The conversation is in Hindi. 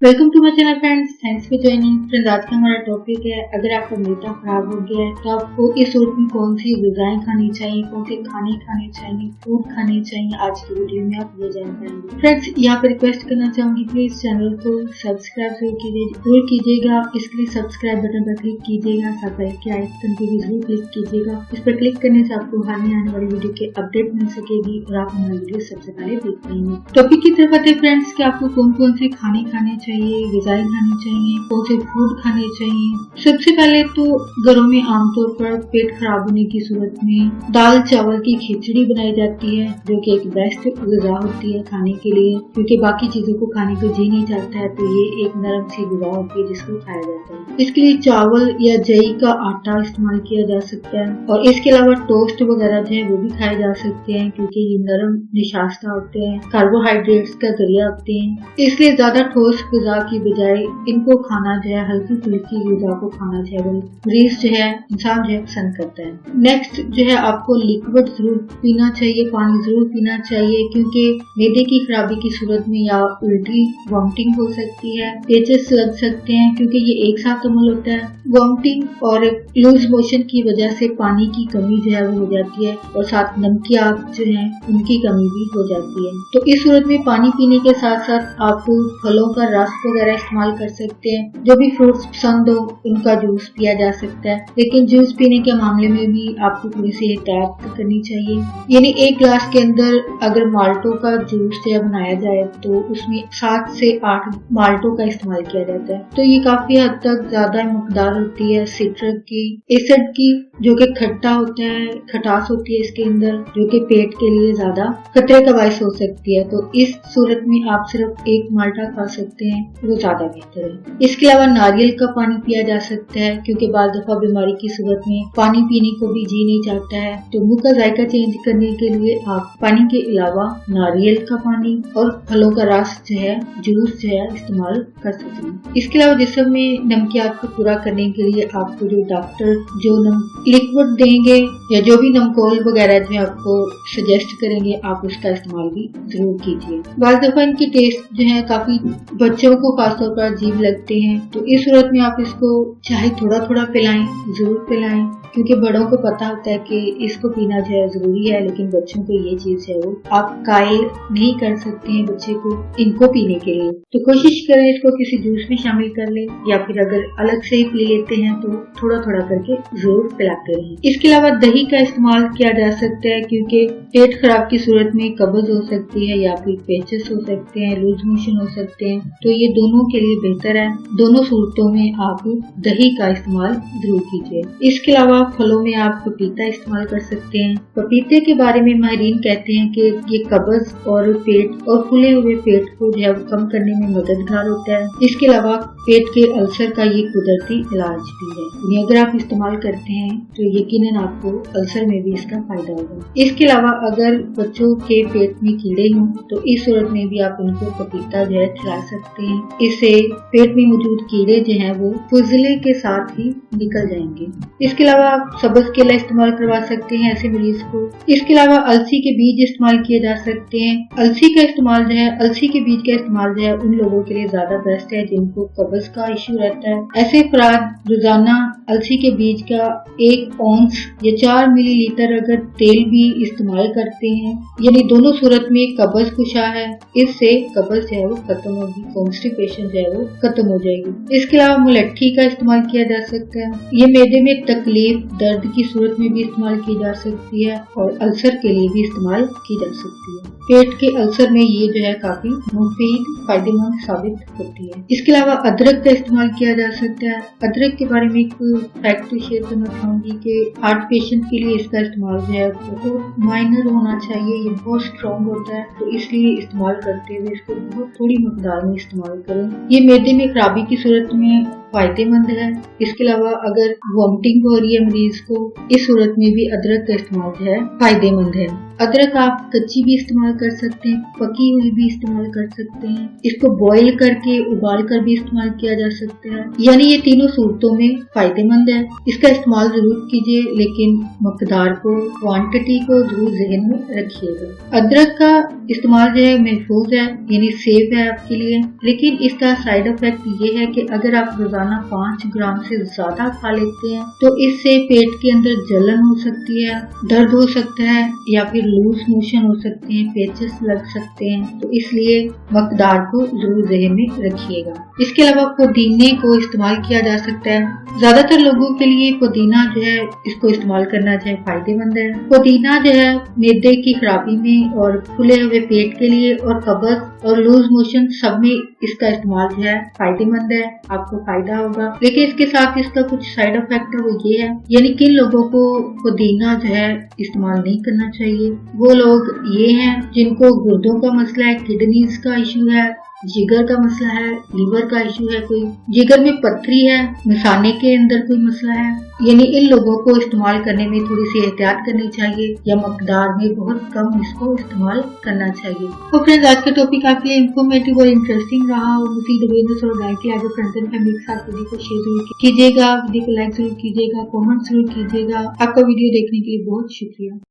Welcome to my channel friends, thanks for joining. Friends, आज का हमारा टॉपिक है, अगर आपका मीठा खराब हो गया है तो आपको इस वक्त में कौन सी ग़िज़ाएं खानी चाहिए, कौन से खाने खाने चाहिए, फूड खाने चाहिए। आज की वीडियो में आप ये जान पाएंगे। फ्रेंड्स, यहाँ पर रिक्वेस्ट करना चाहूंगी, प्लीज चैनल को सब्सक्राइब जरूर कीजिएगा। इसके लिए सब्सक्राइब बटन पर क्लिक कीजिएगा, साथ बेल के आइकन को भी जरूर क्लिक कीजिएगा। इस पर क्लिक करने से आपको हाल में आने वाली वीडियो के अपडेट मिल सकेगी और आप हमारी वीडियो सबसे पहले देख पाएंगे। टॉपिक की तरफ आते हैं फ्रेंड्स कि आपको कौन कौन से खाने खाने चाहिए, ग़िज़ाएं खानी चाहिए, कौन से फूड खाने चाहिए। सबसे पहले तो घरों में आमतौर पर पेट खराब होने की सूरत में दाल चावल की खिचड़ी बनाई जाती है, जो कि एक बेस्ट ग़िज़ा होती है खाने के लिए, क्योंकि बाकी चीजों को खाने को जी नहीं चाहता है, तो ये एक नरम सी ग़िज़ा होती है जिसको खाया जाता है। इसके लिए चावल या जई का आटा इस्तेमाल किया जा सकता है और इसके अलावा टोस्ट वगैरह जो है वो भी खाए जा सकते हैं, क्योंकि ये नरम निशास्ता होते हैं, कार्बोहाइड्रेट्स का जरिया होते हैं। इसलिए ज्यादा ठोस ग़िज़ा की बजाय इनको खाना जो है, हल्की फुल्की ग़िज़ा को खाना जो है वो मरीज जो है, इंसान जो है पसंद करता है। नेक्स्ट जो है, आपको लिक्विड जरूर पीना चाहिए, पानी जरूर पीना चाहिए, क्योंकि मैदे की खराबी की सूरत में या उल्टी वॉमिटिंग हो सकती है, पेचेस लग सकते हैं, क्योंकि ये एक साथ अमल होता है। वॉमिटिंग और लूज मोशन की वजह से पानी की कमी जो है वो हो जाती है और साथ नमकियात जो है उनकी कमी भी हो जाती है। तो इस सूरत में पानी पीने के साथ साथ आप फलों का रस वगैरह इस्तेमाल कर सकते हैं। जो भी फ्रूट्स पसंद हो उनका जूस पिया जा सकता है, लेकिन जूस पीने के मामले में भी आपको थोड़ी सी एहतियात करनी चाहिए। यानी एक ग्लास के अंदर अगर माल्टो का जूस जो बनाया जाए तो उसमें 7 से 8 माल्टो का इस्तेमाल किया जाता है, तो ये काफी हद तक ज्यादा मकदार होती है सिट्रिक की, एसिड की, जो कि खट्टा होता है, खटास होती है इसके अंदर, जो कि पेट के लिए ज्यादा खतरे का बायस हो सकती है। तो इस सूरत में आप सिर्फ एक माल्टा खा सकते हैं, वो ज्यादा बेहतर है। इसके अलावा नारियल का पानी पिया जा सकता है, क्योंकि बाल दफा बीमारी की सूरत में पानी पीने को भी जी नहीं चाहता है, तो मुंह का जायका चेंज करने के लिए आप पानी के अलावा नारियल का पानी और फलों का रस जो है, जूस जो है इस्तेमाल कर सकते हैं। इसके अलावा जिस्म में नमकियात को पूरा करने के लिए आपको जो डॉक्टर जो लिक्विड देंगे या जो भी नमकोल वगैरह जो है आपको सजेस्ट करेंगे, आप उसका इस्तेमाल भी जरूर कीजिए। बाल दफा इनकी टेस्ट जो है काफी बच्चों को खासतौर पर अजीब लगते हैं, तो इस सूरत में आप इसको चाहे थोड़ा थोड़ा पिलाएं, जरूर पिलाएं, क्योंकि बड़ों को पता होता है कि इसको पीना जो है जरूरी है, लेकिन बच्चों को ये चीज है वो आप कायल नहीं कर सकते हैं बच्चे को इनको पीने के लिए। तो कोशिश करें इसको किसी जूस में शामिल कर लें, या फिर अगर अलग से ही पी लेते हैं तो थोड़ा थोड़ा करके जरूर पिलाते रहें। इसके अलावा दही का इस्तेमाल किया जा सकता है, क्योंकि पेट खराब की सूरत में कब्ज हो सकती है या फिर पेचेस हो सकते हैं, लूज मोशन हो सकते हैं, तो ये दोनों के लिए बेहतर है। दोनों सूरतों में आप दही का इस्तेमाल जरूर कीजिए। इसके अलावा फलों में आप पपीता इस्तेमाल कर सकते हैं। पपीते के बारे में माहिरीन कहते हैं कि ये कब्ज और पेट और फूले हुए पेट को जो है कम करने में मददगार होता है। इसके अलावा पेट के अल्सर का ये कुदरती इलाज भी है। अगर आप इस्तेमाल करते हैं तो यकीनन आपको अल्सर में भी इसका फायदा होगा। इसके अलावा अगर बच्चों के पेट में कीड़े हों तो इस सूरत में भी आप उनको पपीता जो है खिला सकते हैं। इससे पेट में मौजूद कीड़े जो हैं वो फुजले के साथ ही निकल जाएंगे। इसके अलावा आप सब्ज केला इस्तेमाल करवा सकते हैं ऐसे मरीज को। इसके अलावा अलसी के बीज इस्तेमाल किए जा सकते हैं। अलसी का इस्तेमाल जो है, अलसी के बीज का इस्तेमाल जो है उन लोगों के लिए ज्यादा बेस्ट है जिनको कब्ज का इश्यू रहता है। ऐसे अफराद रोजाना अलसी के बीज का 1 औंस या 4 मिलीलीटर अगर तेल भी इस्तेमाल करते हैं, यानी दोनों सूरत में कब्ज कुशा है, इससे कब्ज जो है वो खत्म होगी, कॉन्स्टिपेशन जो है वो खत्म हो जाएगी। इसके अलावा मुलट्ठी का इस्तेमाल किया जा सकता है। ये मैदे में तकलीफ दर्द की सूरत में भी इस्तेमाल की जा सकती है और अल्सर के लिए भी इस्तेमाल की जा सकती है। पेट के अल्सर में ये जो है काफी मुफीद फायदेमंद साबित होती है। इसके अलावा अदरक का इस्तेमाल किया जा सकता है। अदरक के बारे में एक फैक्ट शेयर करना चाहूंगी कि हार्ट पेशेंट के लिए इसका इस्तेमाल जो है बहुत माइनर होना चाहिए, ये बहुत स्ट्रॉन्ग होता है, तो इसलिए इस्तेमाल करते हुए इसको बहुत थोड़ी मकदार में इस्तेमाल करें। ये मैदे में खराबी की सूरत में फायदेमंद है। इसके अलावा अगर वॉमिटिंग हो रही है मरीज को, इस सूरत में भी अदरक का इस्तेमाल जो है फायदेमंद है। अदरक आप कच्ची भी इस्तेमाल कर सकते हैं, पकी हुई भी इस्तेमाल कर सकते हैं, इसको बॉईल करके उबाल कर भी इस्तेमाल किया जा सकता है। यानी ये तीनों सूरतों में फायदेमंद है। इसका इस्तेमाल जरूर कीजिए, लेकिन मकदार को, क्वांटिटी को जरूर ज़हन में रखिएगा। अदरक का इस्तेमाल जो है महफूज है, यानी सेफ है आपके लिए, लेकिन इसका साइड इफेक्ट ये है कि अगर आप रोजाना 5 ग्राम से ज्यादा खा लेते हैं तो इससे पेट के अंदर जलन हो सकती है, दर्द हो सकता है, या फिर लूज मोशन हो सकते हैं, पेचेस लग सकते हैं। तो इसलिए मकदार को जरूर ज़हन में रखिएगा। इसके अलावा पुदीने को इस्तेमाल किया जा सकता है। ज्यादातर लोगों के लिए पुदीना जो है इसको इस्तेमाल करना जो है फायदेमंद है। पुदीना जो है मैदे की खराबी में और फूले हुए पेट के लिए और कब्ज और लूज मोशन सब में इसका इस्तेमाल जो है फायदेमंद है, आपको फायदा होगा। लेकिन इसके साथ इसका कुछ साइड इफेक्ट है, वो ये है, यानी किन लोगों को पुदीना जो है इस्तेमाल नहीं करना चाहिए। वो लोग ये हैं जिनको गुर्दों का मसला है, किडनीज का इशू है, जिगर का मसला है, लीवर का इशू है, कोई जिगर में पथरी है, मिसाने के अंदर कोई मसला है, यानी इन लोगों को इस्तेमाल करने में थोड़ी सी एहतियात करनी चाहिए या मकदार में बहुत कम इसको इस्तेमाल करना चाहिए। तो फ्रेंड्स, आज का टॉपिक आपके लिए इन्फॉर्मेटिव और इंटरेस्टिंग रहा और मुफीद अवेयरनेस और गाइड के आगे फ्रेंड्स एंड फैमिली के साथ वीडियो को शेयर जरूर कीजिएगा, वीडियो को लाइक जरूर कीजिएगा, कॉमेंट जरूर कीजिएगा। आपका वीडियो देखने के लिए बहुत शुक्रिया।